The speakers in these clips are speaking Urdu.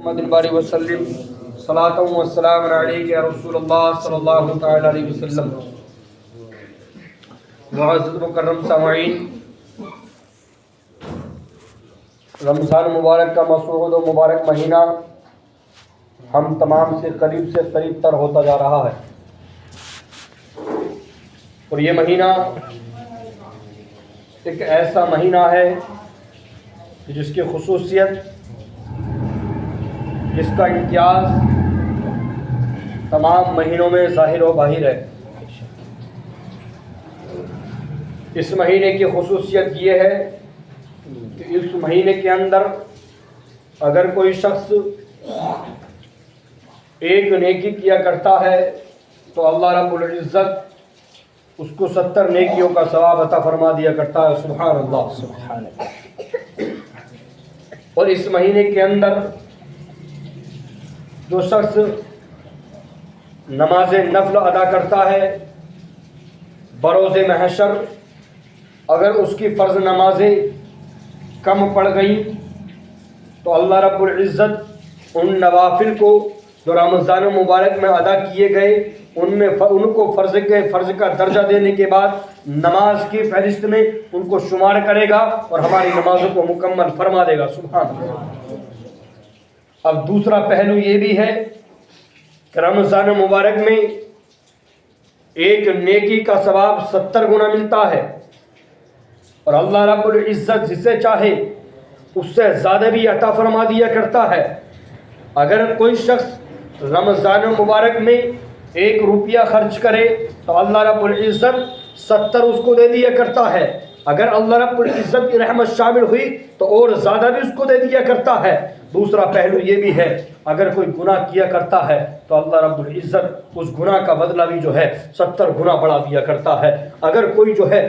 محمد باری وسلم صلاۃ و سلام علیک یا رسول اللہ صلی اللہ تعالی علیہ وسلم۔ معزز مکرم سامعین، رمضان مبارک کا مسعود و مبارک مہینہ ہم تمام سے قریب تر ہوتا جا رہا ہے، اور یہ مہینہ ایک ایسا مہینہ ہے جس کی خصوصیت، جس کا امتیاز تمام مہینوں میں ظاہر و باہر ہے۔ اس مہینے کی خصوصیت یہ ہے کہ اس مہینے کے اندر اگر کوئی شخص ایک نیکی کیا کرتا ہے تو اللہ رب العزت اس کو 70 نیکیوں کا ثواب عطا فرما دیا کرتا ہے۔ سبحان اللہ، سبحان اللہ۔ اور اس مہینے کے اندر جو شخص نماز نفل ادا کرتا ہے بروز محشر، اگر اس کی فرض نمازیں کم پڑ گئیں تو اللہ رب العزت ان نوافل کو جو رمضان مبارک میں ادا کیے گئے ان کو فرض کا درجہ دینے کے بعد نماز کی فہرست میں ان کو شمار کرے گا اور ہماری نمازوں کو مکمل فرما دے گا۔ سبحان اللہ۔ اب دوسرا پہلو یہ بھی ہے کہ رمضان مبارک میں ایک نیکی کا ثواب 70 گنا ملتا ہے، اور اللہ رب العزت جسے چاہے اس سے زیادہ بھی عطا فرما دیا کرتا ہے۔ اگر کوئی شخص رمضان مبارک میں 1 روپیہ خرچ کرے تو اللہ رب العزت 70 اس کو دے دیا کرتا ہے۔ اگر اللہ رب العزت کی رحمت شامل ہوئی تو اور زیادہ بھی اس کو دے دیا کرتا ہے۔ دوسرا پہلو یہ بھی ہے، اگر کوئی گناہ کیا کرتا ہے تو اللہ رب العزت اس گناہ کا بدلہ بھی جو ہے 70 گنا بڑھا دیا کرتا ہے۔ اگر کوئی جو ہے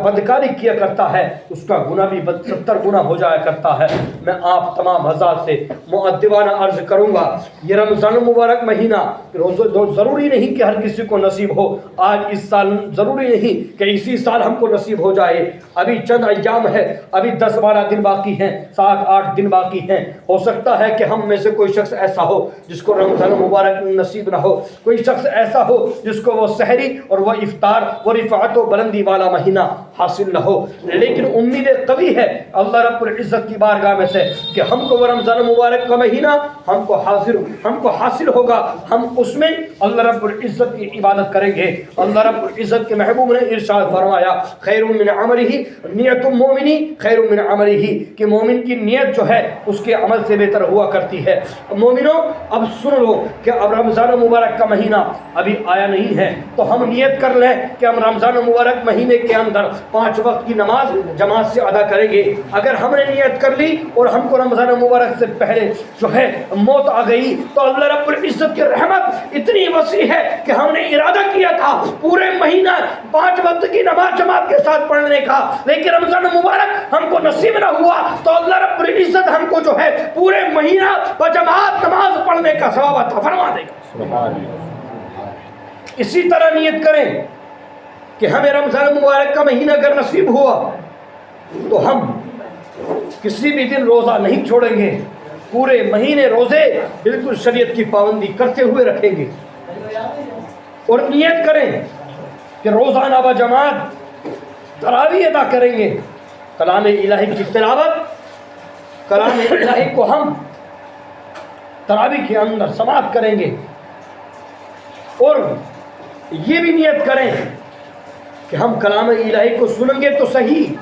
بدکاری کیا کرتا ہے اس کا گناہ بھی 70 گنا ہو جایا کرتا ہے۔ میں آپ تمام حضرات سے مؤدبانہ عرض کروں گا، یہ رمضان مبارک مہینہ ضروری نہیں کہ ہر کسی کو نصیب ہو۔ آج اس سال ضروری نہیں کہ اسی سال ہم کو نصیب ہو جائے، ابھی چند ایام ہے، ابھی 10-12 دن باقی ہیں، 7-8 دن باقی ہیں۔ ہو سکتا ہے کہ ہم میں سے کوئی شخص ایسا ہو جس کو رمضان مبارک نصیب نہ ہو، کوئی شخص ایسا ہو جس کو وہ سحری اور وہ افطار و رفعت و بلندی والا مہینہ حاصل نہ ہو، لیکن امید قوی ہے اللہ رب العزت کی بارگاہ میں سے کہ ہم کو وہ رمضان مبارک کا مہینہ ہم کو حاصل ہوگا، ہم اس میں اللہ رب العزت کی عبادت کریں گے۔ اللہ رب العزت کے محبوب نے ارشاد فرمایا، خیر من عملہ نیت المؤمن خیر من عملہ، کہ مومن کی نیت جو ہے اس کے عمل سے بہتر ہوا کرتی ہے۔ مومنوں اب سن لو کہ اب رمضان مبارک کا مہینہ ابھی آیا نہیں ہے، تو ہم نیت کر لیں کہ ہم رمضان مبارک مہینے کے اندر 5 وقت کی نماز جماعت سے ادا کریں گے۔ اگر ہم نے نیت کر لی اور ہم کو رمضان مبارک سے پہلے جو ہے موت آ گئی تو اللہ رب العزت کی رحمت اتنی وسیع ہے کہ ہم نے ارادہ کیا تھا پورے مہینہ 5 وقت کی نماز جماعت کے ساتھ پڑھنے کا، لیکن رمضان مبارک ہم کو نصیب نہ ہوا تو اللہ رب العزت ہم کو جو ہے پورے مہینہ بجماعت نماز پڑھنے کا ثواب عطا فرما دے گا۔ اسی طرح نیت کریں کہ ہمیں رمضان مبارک کا مہینہ اگر نصیب ہوا تو ہم کسی بھی دن روزہ نہیں چھوڑیں گے، پورے مہینے روزے بالکل شریعت کی پابندی کرتے ہوئے رکھیں گے، اور نیت کریں کہ روزانہ بجماعت تراویح ادا کریں گے، کلام الہی کی تلاوت، کلام الہی کو ہم تراویح کے اندر سماعت کریں گے، اور یہ بھی نیت کریں کہ ہم کلام الہی کو سنیں گے تو صحیح،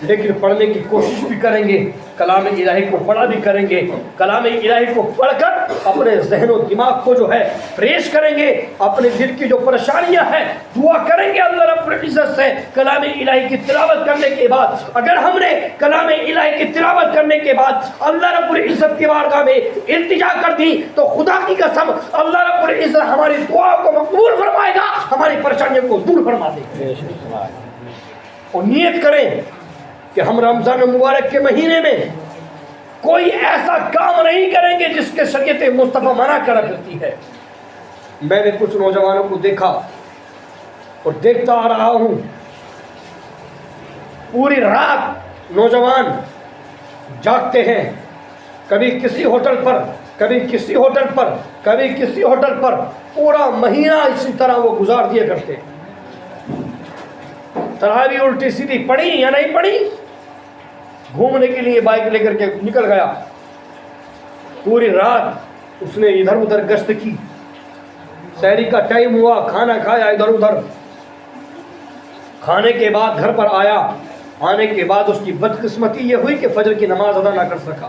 لیکن پڑھنے کی کوشش بھی کریں گے، کلام الہی کو پڑھا بھی کریں گے، کلام الہی کو پڑھ کر اپنے ذہن و دماغ کو جو ہے فریش کریں گے، اپنے دل کی جو پریشانیاں ہیں دعا کریں گے اللہ رب العزت سے کلام الہی کی تلاوت کرنے کے بعد۔ اگر ہم نے کلام الہی کی تلاوت کرنے کے بعد اللہ رب العزت کی بارگاہ میں التجا کر دی تو خدا کی قسم اللہ رب العزت ہماری دعا کو مقبول فرمائے گا، ہماری پریشانیوں کو دور فرما دے گا۔ اور نیت کریں کہ ہم رمضان مبارک کے مہینے میں کوئی ایسا کام نہیں کریں گے جس کے شریعت مصطفیٰ منع کرا کرتی ہے۔ میں نے کچھ نوجوانوں کو دیکھا اور دیکھتا آ رہا ہوں، پوری رات نوجوان جاگتے ہیں، کبھی کسی ہوٹل پر کبھی کسی ہوٹل پر پورا مہینہ اسی طرح وہ گزار دیا کرتے. تراویح الٹی سیدھی پڑھی یا نہیں پڑھی، گھومنے کے لیے بائک لے کر کے نکل گیا، پوری رات اس نے ادھر ادھر گشت کی، سحری کا ٹائم ہوا، کھانا کھایا ادھر ادھر، کھانے کے بعد گھر پر آیا، آنے کے بعد اس کی بدقسمتی یہ ہوئی کہ فجر کی نماز ادا نہ کر سکا،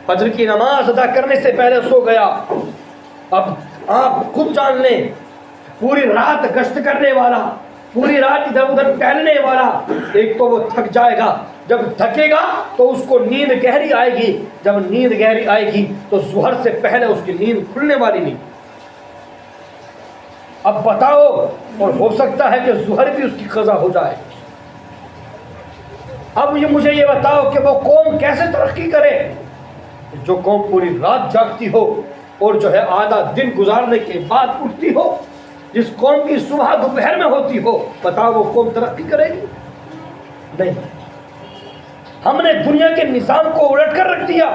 فجر کی نماز ادا کرنے سے پہلے سو گیا. اب آپ خود جان لیں، پوری رات گشت کرنے والا، پوری رات ادھر ادھر ٹہلنے والا، ایک تو وہ تھک جائے گا، جب تھکے گا تو اس کو نیند گہری آئے گی، جب نیند گہری آئے گی تو ظہر سے پہلے اس کی نیند کھلنے والی نہیں. اب بتاؤ، اور ہو سکتا ہے کہ ظہر بھی اس کی قضا ہو جائے. اب مجھے یہ بتاؤ کہ وہ قوم کیسے ترقی کرے جو قوم پوری رات جاگتی ہو اور جو ہے آدھا دن گزارنے کے بعد اٹھتی ہو، جس قوم کی صبح دوپہر میں ہوتی ہو. بتاؤ وہ قوم ترقی کرے گی؟ نہیں. ہم نے دنیا کے نظام کو الٹ کر رکھ دیا،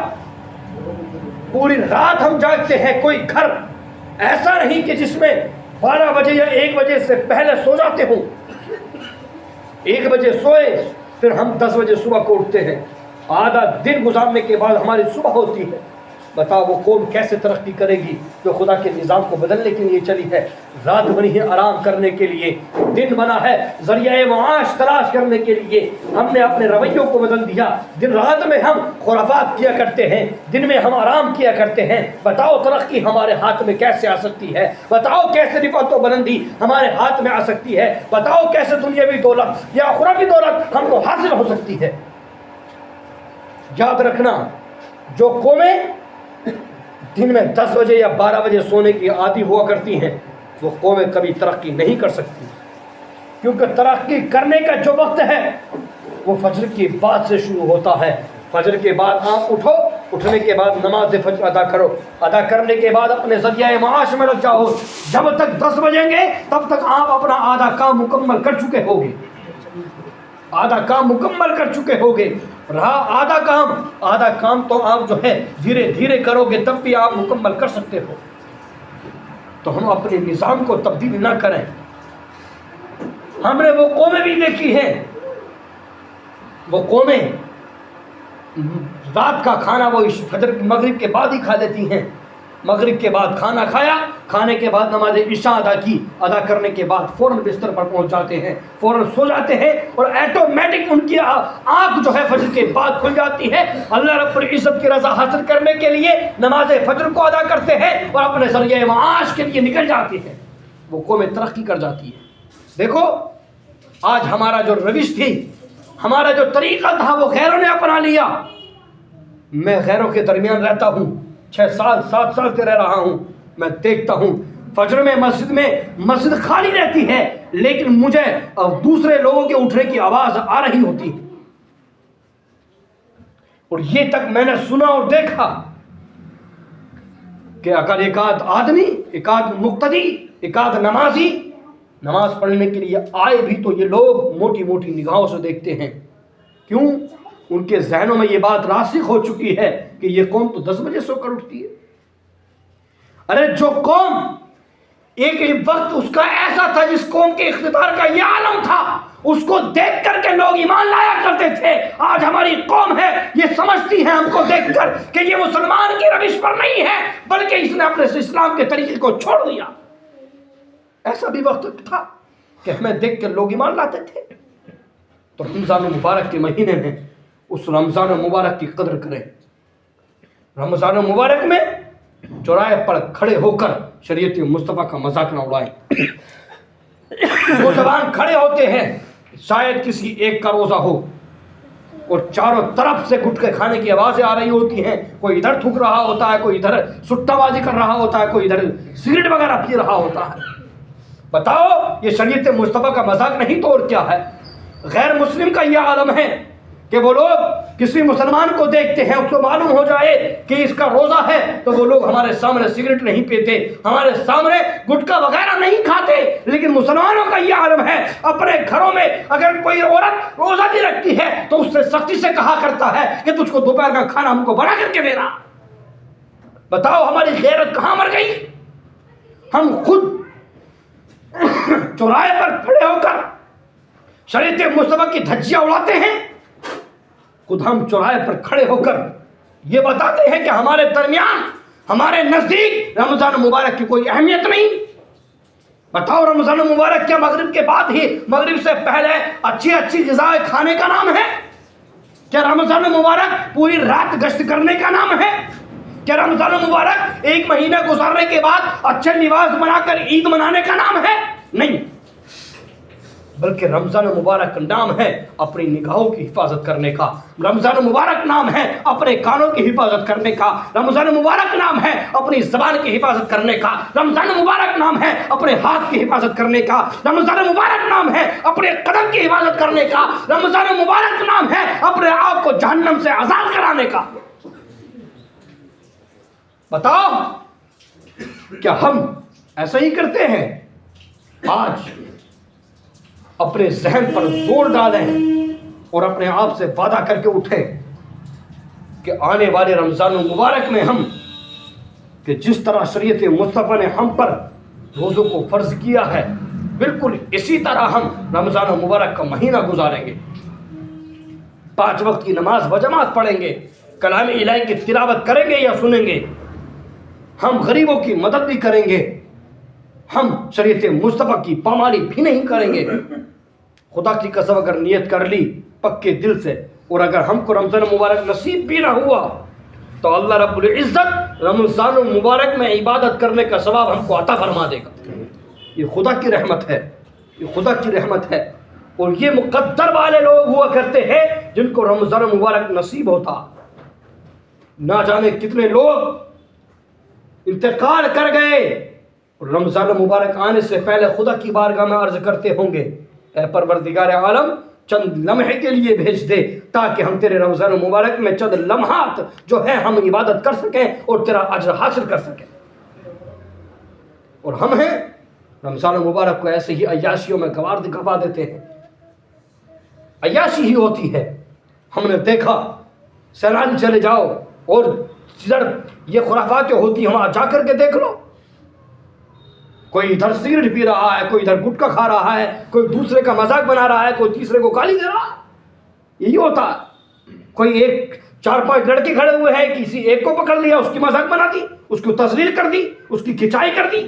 پوری رات ہم جاگتے ہیں. کوئی گھر ایسا نہیں کہ جس میں 12 بجے یا 1 بجے سے پہلے سو جاتے ہوں. 1 بجے سوئے، پھر ہم 10 بجے صبح کو اٹھتے ہیں، آدھا دن گزارنے کے بعد ہماری صبح ہوتی ہے. بتاؤ وہ قوم کیسے ترقی کرے گی جو خدا کے نظام کو بدلنے کے لیے چلی ہے. رات بنی ہے آرام کرنے کے لیے، دن بنا ہے ذریعہ معاش تلاش کرنے کے لیے. ہم نے اپنے رویوں کو بدل دیا. دن رات میں ہم خرافات کیا کرتے ہیں، دن میں ہم آرام کیا کرتے ہیں. بتاؤ ترقی ہمارے ہاتھ میں کیسے آ سکتی ہے؟ بتاؤ کیسے رفعت و بلندی ہمارے ہاتھ میں آ سکتی ہے؟ بتاؤ کیسے دنیاوی دولت یا اخروی دولت ہم کو حاصل ہو سکتی ہے؟ یاد رکھنا، جو قومیں دن میں 10 بجے یا 12 بجے سونے کی عادی ہوا کرتی ہیں، وہ قومیں کبھی ترقی نہیں کر سکتی، کیونکہ ترقی کرنے کا جو وقت ہے وہ فجر کے بعد سے شروع ہوتا ہے. فجر کے بعد آپ اٹھو، اٹھنے کے بعد نماز فجر ادا کرو، ادا کرنے کے بعد اپنے ذریعہ معاش میں لگ جاؤ. جب تک 10 بجیں گے تب تک آپ اپنا آدھا کام مکمل کر چکے ہوگے، آدھا کام مکمل کر چکے ہوگے. رہا آدھا کام تو آپ جو ہے دھیرے دھیرے کرو گے تب بھی آپ مکمل کر سکتے ہو. تو ہم اپنے نظام کو تبدیل نہ کریں. ہم نے وہ قومیں بھی دیکھی ہیں، وہ قومیں رات کا کھانا وہ فجر مغرب کے بعد ہی کھا لیتی ہیں. مغرب کے بعد کھانا کھایا، کھانے کے بعد نماز عشاء ادا کی، ادا کرنے کے بعد فوراً بستر پر پہنچ جاتے ہیں، فوراً سو جاتے ہیں، اور ایٹومیٹک ان کی آنکھ جو ہے فجر کے بعد کھل جاتی ہے. اللہ رب العزت کی رضا حاصل کرنے کے لیے نماز فجر کو ادا کرتے ہیں اور اپنے ذریعہ معاش کے لیے نکل جاتے ہیں. وہ قومیں ترقی کر جاتی ہے. دیکھو آج ہمارا جو روش تھی، ہمارا جو طریقہ تھا، وہ غیروں نے اپنا لیا. میں غیروں کے درمیان رہتا ہوں، 6 سال 7 سال سے رہ رہا ہوں. میں دیکھتا ہوں فجر میں مسجد خالی رہتی ہے، لیکن مجھے دوسرے لوگوں کے اٹھنے کی آواز آ رہی ہوتی ہے. اور یہ تک میں نے سنا اور دیکھا کہ اگر ایک آدھ آدمی، ایک آدھ مقتدی، ایک آدھ نمازی نماز پڑھنے کے لیے آئے بھی تو یہ لوگ موٹی موٹی نگاہوں سے دیکھتے ہیں. کیوں؟ ان کے ذہنوں میں یہ بات راسخ ہو چکی ہے کہ یہ قوم تو 10 بجے سو کر اٹھتی ہے. ارے جو قوم ایک وقت اس کا ایسا تھا، جس قوم کے اقتدار کا یہ عالم تھا، اس کو دیکھ کر کے لوگ ایمان لایا کرتے تھے. آج ہماری قوم ہے، یہ سمجھتی ہے ہم کو دیکھ کر کہ یہ مسلمان کی روش پر نہیں ہے، بلکہ اس نے اپنے اسلام کے طریقے کو چھوڑ دیا. ایسا بھی وقت تھا کہ ہمیں دیکھ کر لوگ ایمان لاتے تھے. تو رمضان مبارک کے مہینے میں اس رمضان مبارک کی قدر کریں. رمضان مبارک میں چوراہے پر کھڑے ہو کر شریعت مصطفیٰ کا مذاق نہ اڑائیں. وہ جوان کھڑے ہوتے ہیں، شاید کسی ایک کا روزہ ہو اور چاروں طرف سے گٹکے کھانے کی آوازیں آ رہی ہوتی ہیں. کوئی ادھر تھوک رہا ہوتا ہے، کوئی ادھر سٹا بازی کر رہا ہوتا ہے، کوئی ادھر سگریٹ وغیرہ پی رہا ہوتا ہے. بتاؤ یہ شریعت مصطفیٰ کا مذاق نہیں تو اور کیا ہے؟ غیر مسلم کا یہ عالم ہے کہ وہ لوگ کسی مسلمان کو دیکھتے ہیں، اس کو معلوم ہو جائے کہ اس کا روزہ ہے تو وہ لوگ ہمارے سامنے سگریٹ نہیں پیتے، ہمارے سامنے گٹکا وغیرہ نہیں کھاتے. لیکن مسلمانوں کا یہ عالم ہے، اپنے گھروں میں اگر کوئی عورت روزہ بھی رکھتی ہے تو اس سے سختی سے کہا کرتا ہے کہ تجھ کو دوپہر کا کھانا ہم کو بنا کر کے دینا. بتاؤ ہماری غیرت کہاں مر گئی؟ ہم خود چوراہے پر کھڑے ہو کر شریعت مصطفیٰ کی دھجیاں اڑاتے ہیں، خود ہم چوراہے پر کھڑے ہو کر یہ بتاتے ہیں کہ ہمارے درمیان، ہمارے نزدیک رمضان مبارک کی کوئی اہمیت نہیں۔ بتاؤ رمضان مبارک کیا مغرب کے بعد ہی، مغرب سے پہلے اچھی اچھی غذائیں کھانے کا نام ہے؟ کیا رمضان مبارک پوری رات گشت کرنے کا نام ہے؟ کیا رمضان مبارک ایک مہینہ گزارنے کے بعد اچھے لباس بنا کر عید منانے کا نام ہے؟ نہیں، بلکہ رمضان مبارک نام ہے اپنی نگاہوں کی حفاظت کرنے کا، رمضان مبارک نام ہے اپنے کانوں کی حفاظت کرنے کا، رمضان مبارک نام ہے اپنی زبان کی حفاظت کرنے کا، رمضان مبارک نام ہے اپنے ہاتھ کی حفاظت کرنے کا، رمضان مبارک نام ہے اپنے قدم کی حفاظت کرنے کا، رمضان مبارک نام ہے اپنے آپ کو جہنم سے آزاد کرانے کا۔ بتاؤ کیا ہم ایسا ہی کرتے ہیں؟ آج اپنے ذہن پر زور ڈالیں اور اپنے آپ سے وعدہ کر کے اٹھیں کہ آنے والے رمضان المبارک میں ہم، کہ جس طرح شریعت مصطفیٰ نے ہم پر روزوں کو فرض کیا ہے، بالکل اسی طرح ہم رمضان المبارک کا مہینہ گزاریں گے، 5 وقت کی نماز بجماعت پڑھیں گے، کلام الہی کی تلاوت کریں گے یا سنیں گے، ہم غریبوں کی مدد بھی کریں گے، ہم شریعت مصطفیٰ کی پامالی بھی نہیں کریں گے۔ خدا کی قسم اگر نیت کر لی پکے دل سے، اور اگر ہم کو رمضان مبارک نصیب بھی نہ ہوا تو اللہ رب العزت رمضان المبارک میں عبادت کرنے کا ثواب ہم کو عطا فرما دے گا۔ یہ خدا کی رحمت ہے، یہ خدا کی رحمت ہے۔ اور یہ مقدر والے لوگ ہوا کرتے ہیں جن کو رمضان مبارک نصیب ہوتا۔ نہ جانے کتنے لوگ انتقال کر گئے، رمضان مبارک آنے سے پہلے خدا کی بارگاہ میں عرض کرتے ہوں گے، اے پروردگار عالم چند لمحے کے لیے بھیج دے تاکہ ہم تیرے رمضان مبارک میں چند لمحات جو ہے ہم عبادت کر سکیں اور تیرا اجر حاصل کر سکیں۔ اور ہم ہیں رمضان مبارک کو ایسے ہی عیاشیوں میں گوا دیتے ہیں، عیاشی ہی ہوتی ہے۔ ہم نے دیکھا سیلانی چلے جاؤ اور جدھر یہ خرافات ہوتی ہیں وہاں جا کر کے دیکھ لو، کوئی ادھر سگریٹ پی رہا ہے، کوئی ادھر گٹکا کھا رہا ہے، کوئی دوسرے کا مذاق بنا رہا ہے، کوئی تیسرے کو گالی دے رہا ہے، یہی ہوتا ہے۔ کوئی 4-5 لڑکے کھڑے ہوئے ہیں، کسی ایک کو پکڑ لیا، اس کی مذاق بنا دی، اس کو تذلیل کر دی، اس کی کھچائی کر دی۔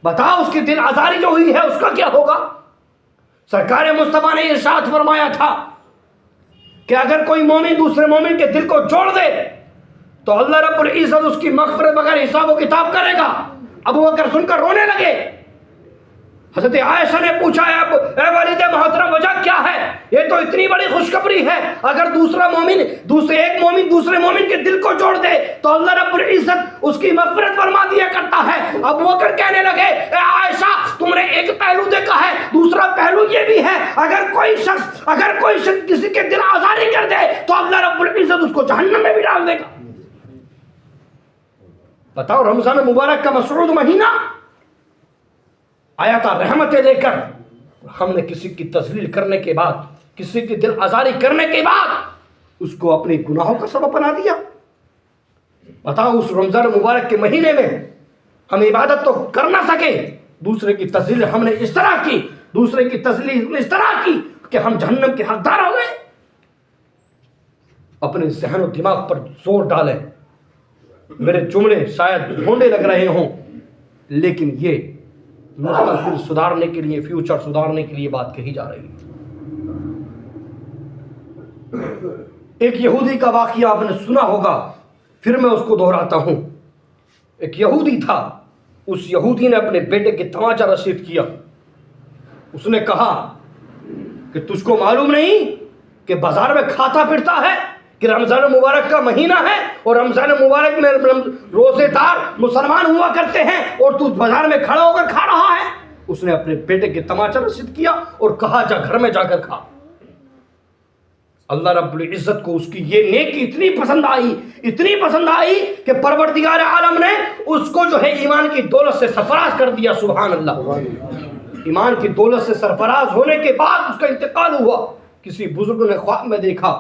بتاؤ اس کی دل آزاری جو ہوئی ہے اس کا کیا ہوگا؟ سرکار مصطفیٰ نے ارشاد فرمایا تھا کہ اگر کوئی مومن دوسرے مومن کے دل کو جوڑ دے تو اللہ رب العزت اس کی مغفرت بغیر حساب و کتاب کرے گا۔ ابو بکر سن کر رونے لگے۔ حضرت عائشہ نے پوچھا، اے والد محترم وجہ کیا ہے؟ یہ تو اتنی بڑی خوشخبری ہے، اگر ایک مومن دوسرے مومن کے دل کو جوڑ دے تو اللہ رب العزت اس کی مغفرت فرما دیا کرتا ہے۔ ابو بکر کہنے لگے، اے عائشہ تم نے ایک پہلو دیکھا ہے، دوسرا پہلو یہ بھی ہے اگر کوئی شخص کسی کے دل آزاری کر دے تو اللہ رب العزت اس کو جہنم میں بھی ڈال دے گا۔ بتاؤ رمضان مبارک کا مسعود مہینہ آیا تھا رحمتیں لے کر، ہم نے کسی کی تذلیل کرنے کے بعد، کسی کی دل آزاری کرنے کے بعد اس کو اپنے گناہوں کا سبب بنا دیا۔ بتاؤ اس رمضان مبارک کے مہینے میں ہم عبادت تو کر نہ سکے، دوسرے کی تذلیل ہم نے اس طرح کی، دوسرے کی تذلیل اس طرح کی کہ ہم جہنم کے حقدار ہو گئے۔ اپنے ذہن و دماغ پر زور ڈالیں۔ میرے جملے شاید ڈھونڈے لگ رہے ہوں، لیکن یہ مستقبل سدھارنے کے لیے، فیوچر سدھارنے کے لیے بات کہی جا رہی ہے۔ ایک یہودی کا واقعہ آپ نے سنا ہوگا، پھر میں اس کو دہراتا ہوں۔ ایک یہودی تھا، اس یہودی نے اپنے بیٹے کے تماچا رسید کیا۔ اس نے کہا کہ تجھ کو معلوم نہیں کہ بازار میں کھاتا پھرتا ہے کہ رمضان مبارک کا مہینہ ہے اور رمضان مبارک میں روزے دار مسلمان ہوا کرتے ہیں اور تو بازار میں کھڑا ہو کر کھا رہا ہے؟ اس نے اپنے بیٹے کے تماچا رسید کیا اور کہا جا گھر میں جا کر کھا۔ اللہ رب العزت کو اس کی یہ نیکی اتنی پسند آئی کہ پروردگار عالم نے اس کو جو ہے ایمان کی دولت سے سرفراز کر دیا۔ سبحان اللہ۔ ایمان کی دولت سے سرفراز ہونے کے بعد اس کا انتقال ہوا۔ کسی بزرگ نے خواب میں دیکھا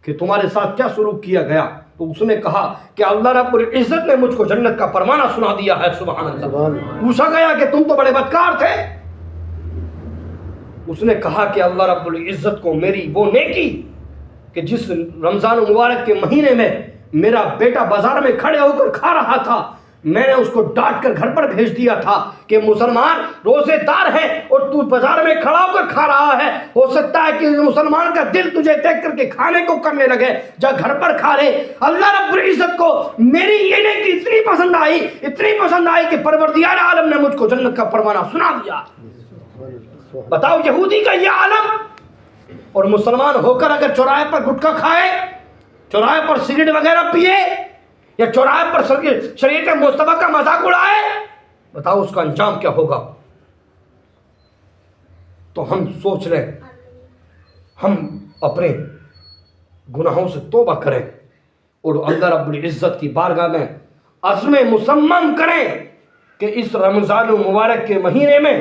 کہ تمہارے ساتھ کیا سلوک کیا گیا؟ تو اس نے کہا کہ اللہ رب العزت نے مجھ کو جنت کا فرمانا سنا دیا ہے. سبحان اللہ. پوچھا گیا کہ تم تو بڑے بدکار تھے. اس نے کہا کہ اللہ رب العزت کو میری وہ نیکی کہ جس رمضان مبارک کے مہینے میں میرا بیٹا بازار میں کھڑے ہو کر کھا رہا تھا، میں نے اس کو ڈانٹ کر گھر پر بھیج دیا تھا کہ مسلمان روزے دار ہے اور تو بازار میں کھڑا ہو کر کھا رہا ہے، ہو سکتا ہے کہ مسلمان کا دل تجھے دیکھ کر کے کھانے کو کرنے لگے، جا گھر پر کھا لے. اللہ رب العزت کو میری یہ نیکی اتنی پسند آئی کہ پروردگار عالم نے مجھ کو جنت کا فرمانا سنا دیا. بتاؤ، یہودی کا یہ عالم اور مسلمان ہو کر اگر چوراہے پر گٹکا کھائے، چوراہے پر سگریٹ وغیرہ پیے یا چوراہے پر شریعت مصطفیٰ کا مذاق اڑائے، بتاؤ اس کا انجام کیا ہوگا. تو ہم سوچ لیں، ہم اپنے گناہوں سے توبہ کریں اور اللہ رب العزت کی بارگاہ میں عزم مصمم کریں کہ اس رمضان المبارک کے مہینے میں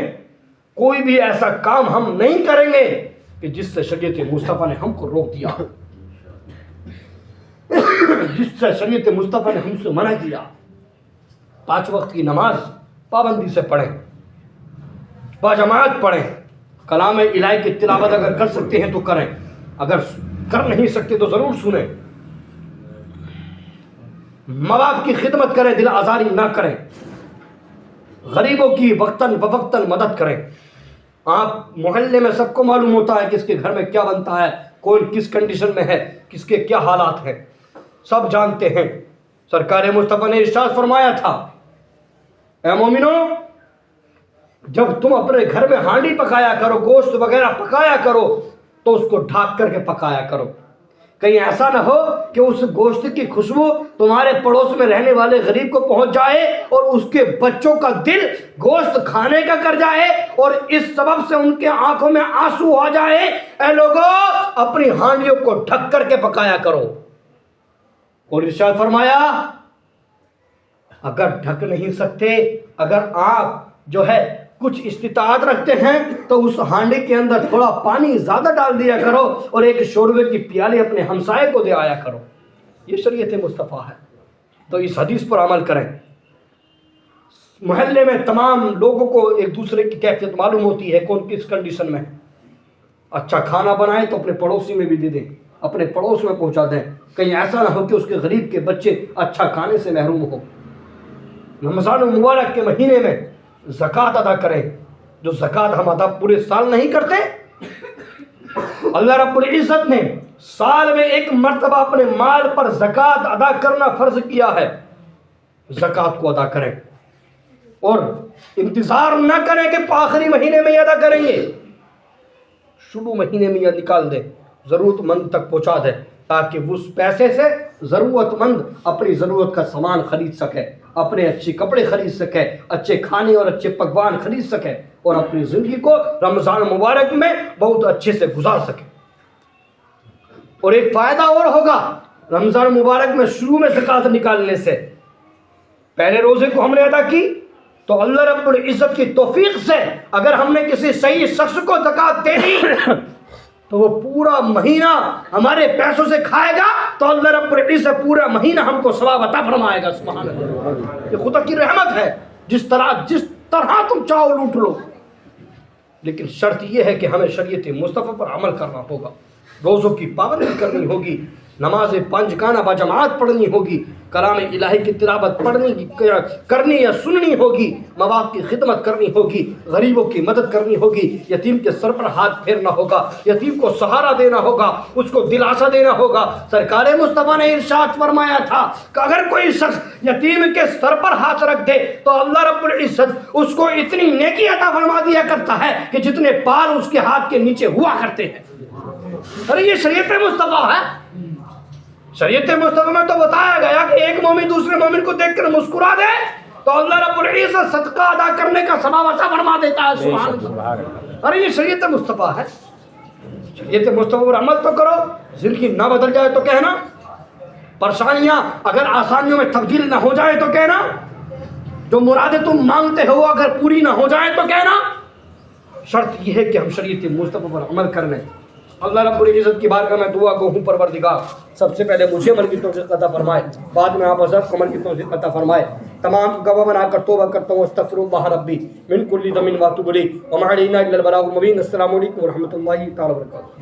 کوئی بھی ایسا کام ہم نہیں کریں گے کہ جس سے شریعت مصطفیٰ نے ہم کو روک دیا، جس سے شریعت مصطفیٰ نے ہم سے منع کیا. 5 وقت کی نماز پابندی سے پڑھیں، باجماعت پڑھیں، کلام الہی کی تلاوت اگر کر سکتے ہیں تو کریں، اگر کر نہیں سکتے تو ضرور سنیں. ماں باپ کی خدمت کریں، دل آزاری نہ کریں، غریبوں کی وقتاً فوقتاً مدد کریں. آپ محلے میں سب کو معلوم ہوتا ہے کس کے گھر میں کیا بنتا ہے، کون کس کنڈیشن میں ہے، کس کے کیا حالات ہیں، سب جانتے ہیں. سرکار مصطفیٰ نے ارشاد فرمایا تھا، اے مومنو، جب تم اپنے گھر میں ہانڈی پکایا کرو، گوشت وغیرہ پکایا کرو تو اس کو ڈھانک کر کے پکایا کرو. کہیں ایسا نہ ہو کہ اس گوشت کی خوشبو تمہارے پڑوس میں رہنے والے غریب کو پہنچ جائے اور اس کے بچوں کا دل گوشت کھانے کا کر جائے اور اس سبب سے ان کے آنکھوں میں آنسو آ جائے. اے لوگو، اپنی ہانڈیوں کو ڈھک کر کے پکایا کرو. اور ارشاد فرمایا، اگر ڈھک نہیں سکتے، اگر آپ جو ہے کچھ استطاعت رکھتے ہیں تو اس ہانڈی کے اندر تھوڑا پانی زیادہ ڈال دیا کرو اور ایک شوربے کی پیالی اپنے ہمسائے کو دے آیا کرو. یہ شریعت مصطفیٰ ہے. تو اس حدیث پر عمل کریں. محلے میں تمام لوگوں کو ایک دوسرے کی کیفیت معلوم ہوتی ہے، کون کس کنڈیشن میں ہے. اچھا کھانا بنائیں تو اپنے پڑوسی میں بھی دے دیں، اپنے پڑوس میں پہنچا دیں. کہیں ایسا نہ ہو کہ اس کے غریب کے بچے اچھا کھانے سے محروم ہو. رمضان المبارک کے مہینے میں زکوٰۃ ادا کریں. جو زکوٰۃ ہم ادا پورے سال نہیں کرتے، اللہ رب العزت نے سال میں ایک مرتبہ اپنے مال پر زکوٰۃ ادا کرنا فرض کیا ہے. زکوٰۃ کو ادا کریں اور انتظار نہ کریں کہ آخری مہینے میں یہ ادا کریں گے. شروع مہینے میں یہ نکال دیں، ضرورت مند تک پہنچا دیں، تاکہ اس پیسے سے ضرورت مند اپنی ضرورت کا سامان خرید سکے، اپنے اچھے کپڑے خرید سکے، اچھے کھانے اور اچھے پکوان خرید سکے اور اپنی زندگی کو رمضان مبارک میں بہت اچھے سے گزار سکے. اور ایک فائدہ اور ہوگا رمضان مبارک میں شروع میں زکوٰۃ نکالنے سے. پہلے روزے کو ہم نے ادا کی تو اللہ رب العزت کی توفیق سے اگر ہم نے کسی صحیح شخص کو زکوٰۃ دے دی تو وہ پورا مہینہ ہمارے پیسوں سے کھائے گا تو اللہ رب العزت پورا مہینہ ہم کو ثواب عطا فرمائے گا. سبحان اللہ. یہ خدا کی رحمت ہے. جس طرح تم چاہو لوٹ لو، لیکن شرط یہ ہے کہ ہمیں شریعت مصطفیٰ پر عمل کرنا ہوگا. روزوں کی پابندی کرنی ہوگی، نماز 5 گانا باجماعت پڑھنی ہوگی، کلام الہی کی تلاوت کرنی یا سننی ہوگی، ماں باپ کی خدمت کرنی ہوگی، غریبوں کی مدد کرنی ہوگی، یتیم کے سر پر ہاتھ پھیرنا ہوگا، یتیم کو سہارا دینا ہوگا، اس کو دلاسا دینا ہوگا. سرکار مصطفیٰ نے ارشاد فرمایا تھا کہ اگر کوئی شخص یتیم کے سر پر ہاتھ رکھ دے تو اللہ رب العزت اس کو اتنی نیکی عطا فرما دیا کرتا ہے کہ جتنے بال اس کے ہاتھ کے نیچے ہوا کرتے ہیں. ارے یہ شریعت مصطفیٰ ہے. شریعت مصطفیٰ میں تو بتایا گیا کہ ایک مومن دوسرے مومن کو دیکھ کر مسکرا دے تو اللہ رب العزت صدقہ ادا کرنے کا ثواب عطا فرما دیتا ہے. سبحان اللہ. ارے یہ شریعت مصطفیٰ ہے. شریعت مصطفیٰ پر عمل تو کرو. زندگی نہ بدل جائے تو کہنا، پریشانیاں اگر آسانیوں میں تبدیل نہ ہو جائے تو کہنا، جو مرادیں تم مانگتے ہو اگر پوری نہ ہو جائے تو کہنا. شرط یہ ہے کہ ہم شریعت مصطفیٰ پر عمل کر لیں. اللہ رب العزت کی بارگاہ میں دعا گو ہوں پروردگار سب سے پہلے مجھے عمل کی توفیق عطا فرمائے، بعد میں آپ حضرت کو عمل کی توفیق عطا فرمائے۔ تمام گواہ بنا کر توبہ کرتا ہوں، استغفر اللہ ربی من کل ذنب واتوب الیہ وما علینا الا البلاغ المبین۔ السلام علیکم ورحمۃ اللہ تعالی وبرکاتہ۔